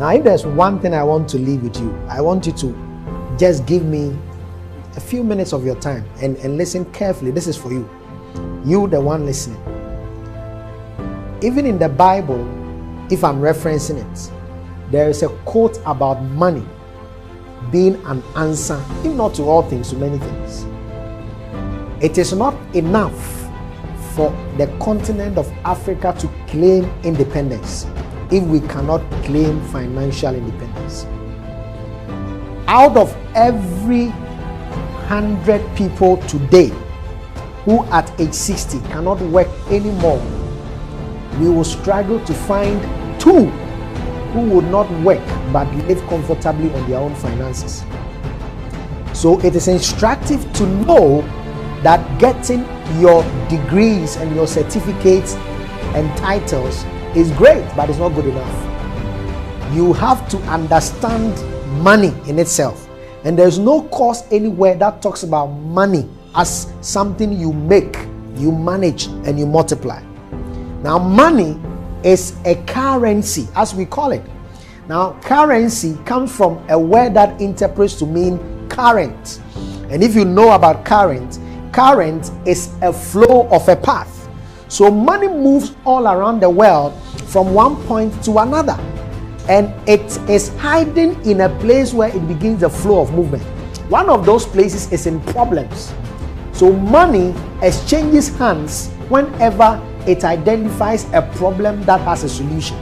Now, if there's one thing I want to leave with you, I want you to just give me a few minutes of your time and listen carefully. This is for you. You, the one listening. Even in the Bible, if I'm referencing it, there is a quote about money being an answer, if not to all things, to many things. It is not enough for the continent of Africa to claim independence if we cannot claim financial independence. Out of every 100 people today who at age 60 cannot work anymore, we will struggle to find 2 who would not work but live comfortably on their own finances. So it is instructive to know that getting your degrees and your certificates and titles is great, but it's not good enough. You have to understand money in itself. And there's no course anywhere that talks about money as something you make, you manage, and you multiply. Now, money is a currency, as we call it. Now, currency comes from a word that interprets to mean current. And if you know about current is a flow of a path. So money moves all around the world from one point to another. And it is hiding in a place where it begins the flow of movement. One of those places is in problems. So money exchanges hands whenever it identifies a problem that has a solution.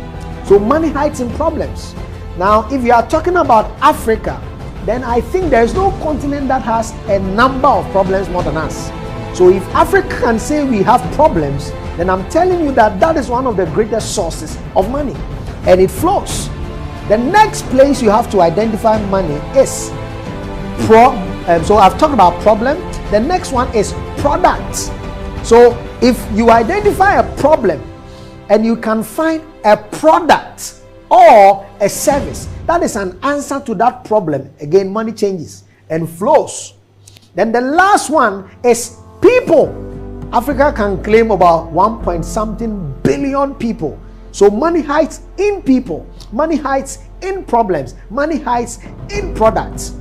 So money hides in problems. Now, if you are talking about Africa, then I think there is no continent that has a number of problems more than us. So if Africa can say we have problems, then I'm telling you that is one of the greatest sources of money. And it flows. The next place you have to identify money is so I've talked about problem. The next one is products. So if you identify a problem and you can find a product or a service that is an answer to that problem, again, money changes and flows. Then the last one is people. Africa can claim about 1.something billion people. So money hides in people, money hides in problems, money hides in products.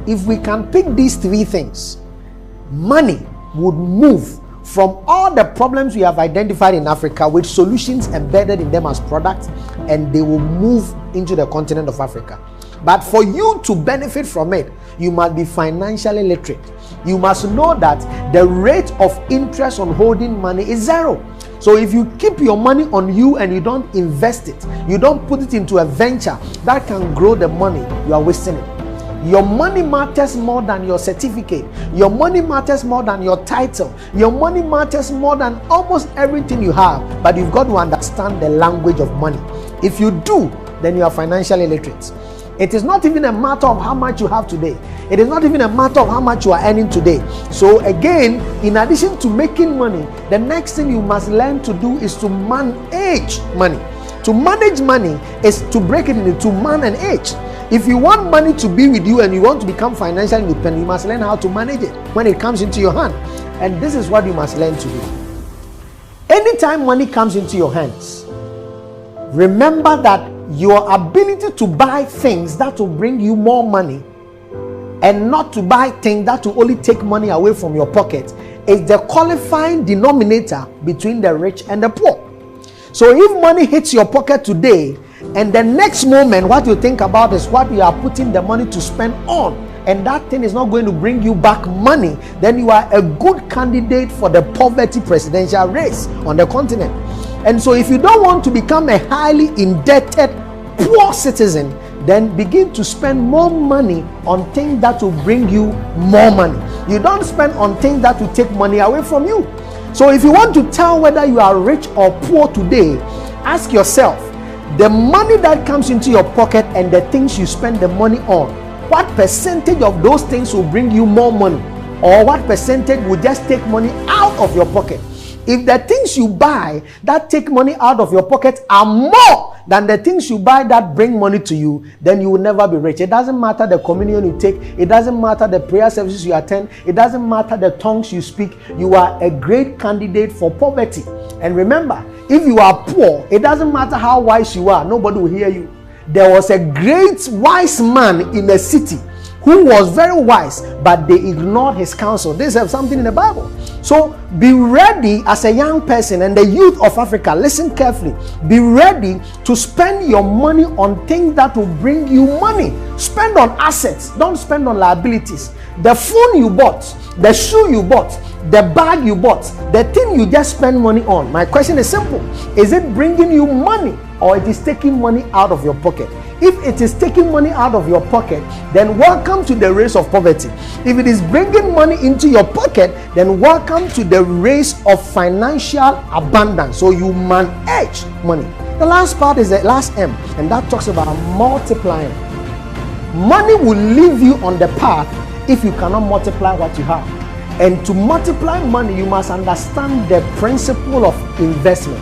If we can pick these 3 things, money would move from all the problems we have identified in Africa with solutions embedded in them as products, and they will move into the continent of Africa. But for you to benefit from it, you must be financially literate. You must know that the rate of interest on holding money is 0. So if you keep your money on you and you don't invest it, you don't put it into a venture that can grow the money, you are wasting it. Your money matters more than your certificate. Your money matters more than your title. Your money matters more than almost everything you have. But you've got to understand the language of money. If you do, then you are financially literate. It is not even a matter of how much you have today. It is not even a matter of how much you are earning today. So again, in addition to making money, the next thing you must learn to do is to manage money. To manage money is to break it into man and age. If you want money to be with you and you want to become financially independent, you must learn how to manage it when it comes into your hand. And this is what you must learn to do. Anytime money comes into your hands, remember that your ability to buy things that will bring you more money and not to buy things that will only take money away from your pocket is the qualifying denominator between the rich and the poor. So if money hits your pocket today and the next moment what you think about is what you are putting the money to spend on, and that thing is not going to bring you back money, then you are a good candidate for the poverty presidential race on the continent. And so if you don't want to become a highly indebted poor citizen, then begin to spend more money on things that will bring you more money. You don't spend on things that will take money away from you. So if you want to tell whether you are rich or poor today, ask yourself, the money that comes into your pocket and the things you spend the money on, what percentage of those things will bring you more money, or what percentage will just take money out of your pocket? If the things you buy that take money out of your pocket are more than the things you buy that bring money to you, then you will never be rich. It doesn't matter the communion you take. It doesn't matter the prayer services you attend. It doesn't matter the tongues you speak. You are a great candidate for poverty. And remember, if you are poor, it doesn't matter how wise you are. Nobody will hear you. there was a great wise man in a city who was very wise, but they ignored his counsel. This is something in the Bible. So be ready as a young person, and the youth of Africa, listen carefully. Be ready to spend your money on things that will bring you money. Spend on assets, don't spend on liabilities. The phone you bought, the shoe you bought, the bag you bought, the thing you just spend money on. My question is simple. Is it bringing you money, or it is taking money out of your pocket? If it is taking money out of your pocket, then welcome to the race of poverty. If it is bringing money into your pocket, then welcome to the race of financial abundance. So you manage money. The last part is the last M, and that talks about multiplying. Money will leave you on the path if you cannot multiply what you have. And to multiply money, you must understand the principle of investment.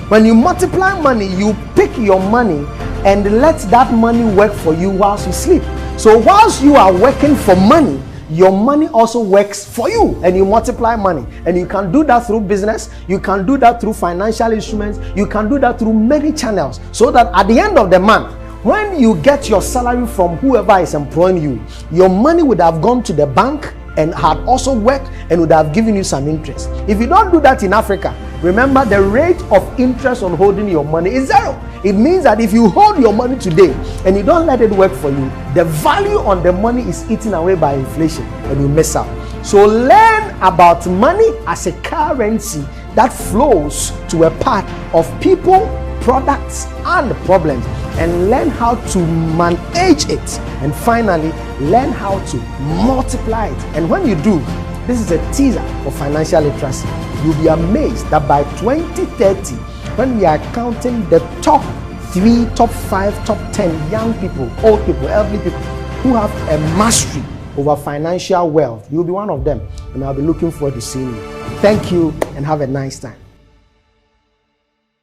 When you multiply money, you pick your money and let that money work for you whilst you sleep. So whilst you are working for money, your money also works for you, and you multiply money. And you can do that through business, you can do that through financial instruments, you can do that through many channels, so that at the end of the month, when you get your salary from whoever is employing you, your money would have gone to the bank and had also worked and would have given you some interest. If you don't do that in Africa, remember the rate of interest on holding your money is 0. It means that if you hold your money today and you don't let it work for you, the value on the money is eaten away by inflation and you miss out. So learn about money as a currency that flows to a part of people, products, and problems, and learn how to manage it. And finally, learn how to multiply it. And when you do, this is a teaser for financial literacy. You'll be amazed that by 2030, when we are counting the top 3, top 5, top 10 young people, old people, elderly people who have a mastery over financial wealth, you'll be one of them. And I'll be looking forward to seeing you. Thank you and have a nice time.